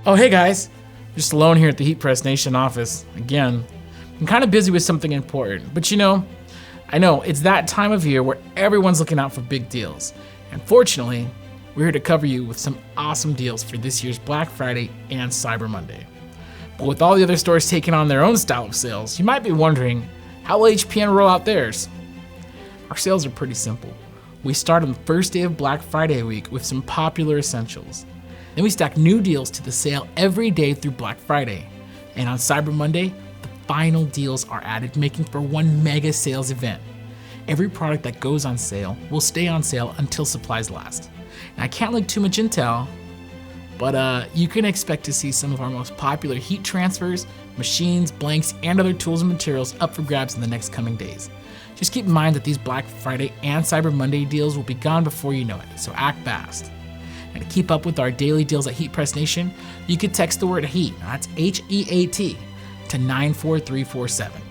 Oh, hey guys. Just alone here at the HeatPressNation office. Again, I'm kind of busy with something important, but I know it's that time of year where everyone's looking out for big deals. And fortunately, we're here to cover you with some awesome deals for this year's Black Friday and Cyber Monday. But with all the other stores taking on their own style of sales, you might be wondering, how will HPN roll out theirs? Our sales are pretty simple. We start on the first day of Black Friday week with some popular essentials. Then we stack new deals to the sale every day through Black Friday. And on Cyber Monday, the final deals are added, making for one mega sales event. Every product that goes on sale will stay on sale until supplies last. Now, I can't leak too much intel, but you can expect to see some of our most popular heat transfers, machines, blanks, and other tools and materials up for grabs in the next coming days. Just keep in mind that these Black Friday and Cyber Monday deals will be gone before you know it, so act fast. And to keep up with our daily deals at HeatPressNation, you can text the word HEAT, that's HEAT, to 94347.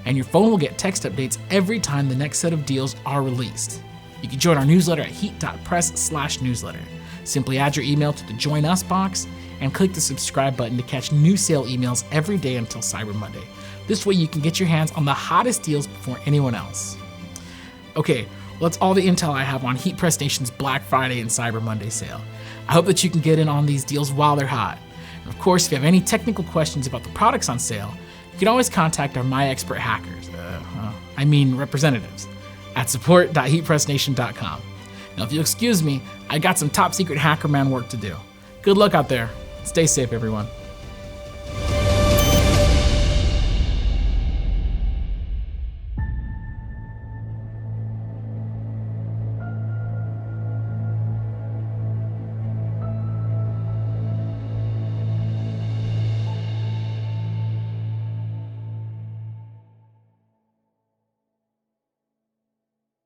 And your phone will get text updates every time the next set of deals are released. You can join our newsletter at heat.press/newsletter. Simply add your email to the Join Us box and click the subscribe button to catch new sale emails every day until Cyber Monday. This way you can get your hands on the hottest deals before anyone else. Okay, well, that's all the intel I have on HeatPressNation's Black Friday and Cyber Monday sale. I hope that you can get in on these deals while they're hot. And of course, if you have any technical questions about the products on sale, you can always contact our My Expert Hackers, representatives, at support.heatpressnation.com. Now, if you'll excuse me, I got some top secret Hackerman work to do. Good luck out there. Stay safe, everyone.